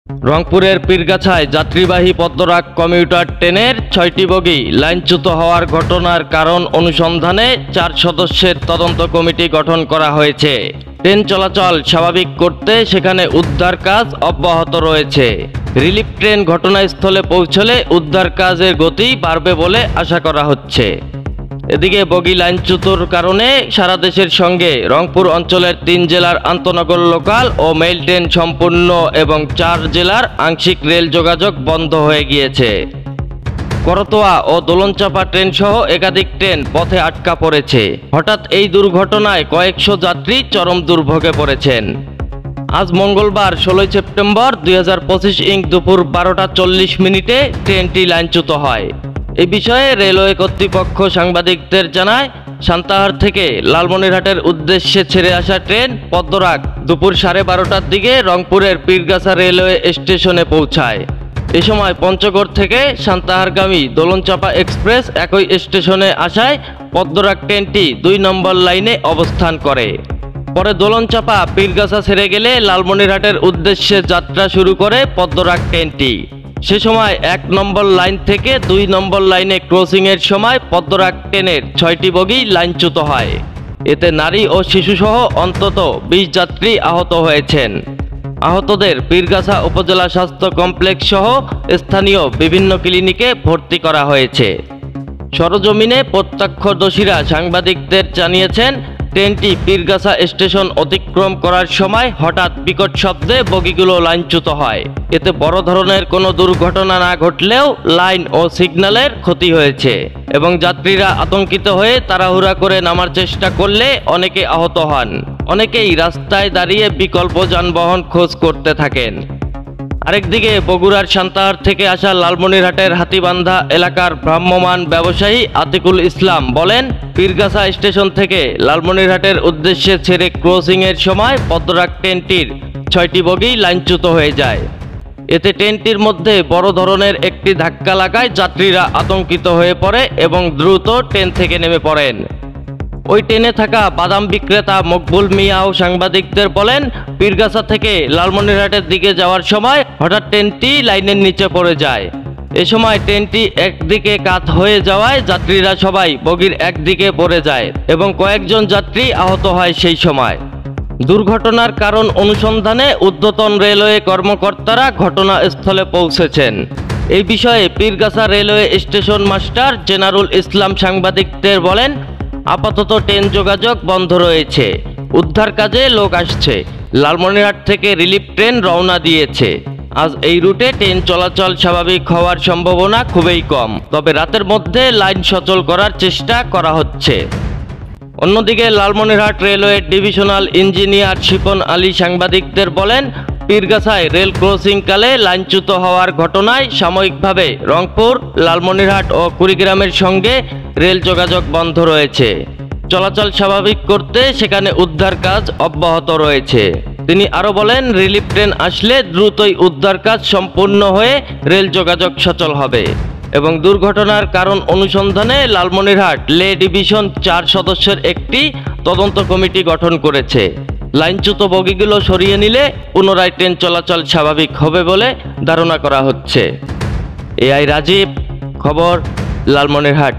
রংপুরের পীরগাছায় যাত্রীবাহী পদ্মরাগ কমিউটার ট্রেনের ৬টি বগি লাইনচ্যুত হওয়ার ঘটনার কারণ অনুসন্ধানে ৪ সদস্যের তদন্ত কমিটি গঠন করা হয়েছে। ট্রেন চলাচল স্বাভাবিক করতে সেখানে উদ্ধার কাজ অব্যাহত রয়েছে। রিলিফ ট্রেন ঘটনাস্থলে পৌঁছলে উদ্ধার কাজের গতি বাড়বে বলে আশা করা হচ্ছে। এদিকে বগি লাইনচ্যুতর কারণে সারা দেশের সঙ্গে রংপুর অঞ্চলের ৩ জেলার আন্তনগর লোকাল ও মেইল ট্রেন সম্পূর্ণ এবং ৪ জেলার আংশিক রেল যোগাযোগ বন্ধ হয়ে গিয়েছে। করতোয়া ও দোলনচাপা ট্রেন সহ একাধিক ট্রেন পথে আটকা পড়েছে। হঠাৎ এই দুর্ঘটনায় কয়েকশো যাত্রী চরম দুর্ভোগে পড়েছেন। আজ মঙ্গলবার ১৬ সেপ্টেম্বর ২০২৫ ইং দুপুর ১২টা ৪০ মিনিটে ট্রেনটি লাইনচ্যুত হয়। এ বিষয়ে রেলওয়ে কর্তৃপক্ষ সাংবাদিকদের জানায়, সান্তাহার থেকে লালমনিরহাটের উদ্দেশ্যে ছেড়ে আসা ট্রেন পদ্মরাগ দুপুর 12:30টার দিকে রংপুরের পীরগাছা রেলওয়ে স্টেশনে পৌঁছায়। এ সময় পঞ্চগড় থেকে সান্তাহারগামী দোলনচাপা এক্সপ্রেস একই স্টেশনে আসায় পদ্মরাগ ট্রেনটি ২ নম্বর লাইনে অবস্থান করে। পরে দোলনচাপা পীরগাছা ছেড়ে গেলে লালমনিরহাটের উদ্দেশ্যে যাত্রা শুরু করে পদ্মরাগ ট্রেনটি। সে সময় ১ নম্বর লাইন থেকে ২ নম্বর লাইনে ক্রসিংয়ের সময় পদ্মরাগ ট্রেনের ৬টি বগি লাইনচ্যুত হয়। এতে নারী ও শিশুসহ অন্তত ২০ যাত্রী আহত হয়েছেন। আহতদের পীরগাছা উপজেলা স্বাস্থ্য কমপ্লেক্স সহ স্থানীয় বিভিন্ন ক্লিনিকে ভর্তি করা হয়েছে। সরজমিনে প্রত্যক্ষদর্শীরা সাংবাদিকদের জানিয়েছেন, ট্রেনটি পীরগাছা স্টেশন অতিক্রম করার সময় হঠাৎ বিকট শব্দে বগিগুলো লাইনচ্যুত হয়। এতে বড় ধরনের কোনো দুর্ঘটনা না ঘটলেও লাইন ও সিগন্যালের ক্ষতি হয়েছে এবং যাত্রীরা আতঙ্কিত হয়ে তাড়াহুড়া করে নামার চেষ্টা করলে অনেকে আহত হন। অনেকেই রাস্তায় দাঁড়িয়ে বিকল্প যানবাহন খোঁজ করতে থাকেন। আরেকদিকে বগুড়ার সান্তাহার থেকে আসা লালমনিরহাটের হাতিবান্ধা এলাকার ভ্রাম্যমাণ ব্যবসায়ী আতিকুল ইসলাম বলেন, পীরগাছা স্টেশন থেকে লালমনিরহাটের উদ্দেশ্যে ছেড়ে ক্রসিংয়ের সময় পদ্মরাগ ট্রেনটির ৬টি বগি লাইনচ্যুত হয়ে যায়। এতে ট্রেনটির মধ্যে বড় ধরনের একটি ধাক্কা লাগায় যাত্রীরা আতঙ্কিত হয়ে পড়ে এবং দ্রুত ট্রেন থেকে নেমে পড়েন। ওই ট্রেনে থাকা বাদাম বিক্রেতা মকবুল মিয়াও সাংবাদিকদের বলেন, পীরগাছা থেকে লালমনিরহাটের দিকে যাওয়ার সময় হঠাৎ ট্রেনটি লাইনের নিচে পড়ে যায়। এ সময় ট্রেনটি একদিকে কাত হয়ে যাওয়ায় যাত্রীরা সবাই বগির একদিকে পড়ে যায় এবং কয়েকজন যাত্রী আহত হয়। সেই সময় দুর্ঘটনার কারণ অনুসন্ধানে ঊর্ধ্বতন রেলওয়ে কর্মকর্তারা ঘটনাস্থলে পৌঁছেছেন। এই বিষয়ে Pirgachha railway station master Jenarul ইসলাম সাংবাদিকদের বলেন, আপাতত ট্রেন যোগাযোগ বন্ধ রয়েছে। উদ্ধার কাজে লোক আসছে। লালমনিরহাট থেকে রিলিফ ট্রেন রওনা দিয়েছে। আজ এই রুটে ট্রেন চলাচল স্বাভাবিক হওয়ার সম্ভাবনা খুবই কম, তবে রাতের মধ্যে লাইন সচল করার চেষ্টা করা হচ্ছে। অন্যদিকে Lalmonirhat railway divisional engineer Shipon Ali সাংবাদিকদের বলেন, পীরগাছায় রেল ক্রসিংকালে লাইনচ্যুত হওয়ার ঘটনায় সাময়িকভাবে রংপুর, লালমনিরহাট ও কুড়িগ্রামের সঙ্গে রেল যোগাযোগ বন্ধ রয়েছে। চলাচল স্বাভাবিক করতে সেখানে উদ্ধার কাজ অব্যাহত রয়েছে। তিনি আরও বলেন, রিলিফ ট্রেন আসলে দ্রুতই উদ্ধার কাজ সম্পূর্ণ হয়ে রেল যোগাযোগ সচল হবে এবং দুর্ঘটনার কারণ অনুসন্ধানে লালমনিরহাট লে ডিভিশন ৪ সদস্যের একটি তদন্ত কমিটি গঠন করেছে। লাইনচ্যুত বগিগুলো সরিয়ে নিলে পুনরায় ট্রেন চলাচল স্বাভাবিক হবে বলে ধারণা করা হচ্ছে। এআই রাজীব, খবর, লালমনিরহাট।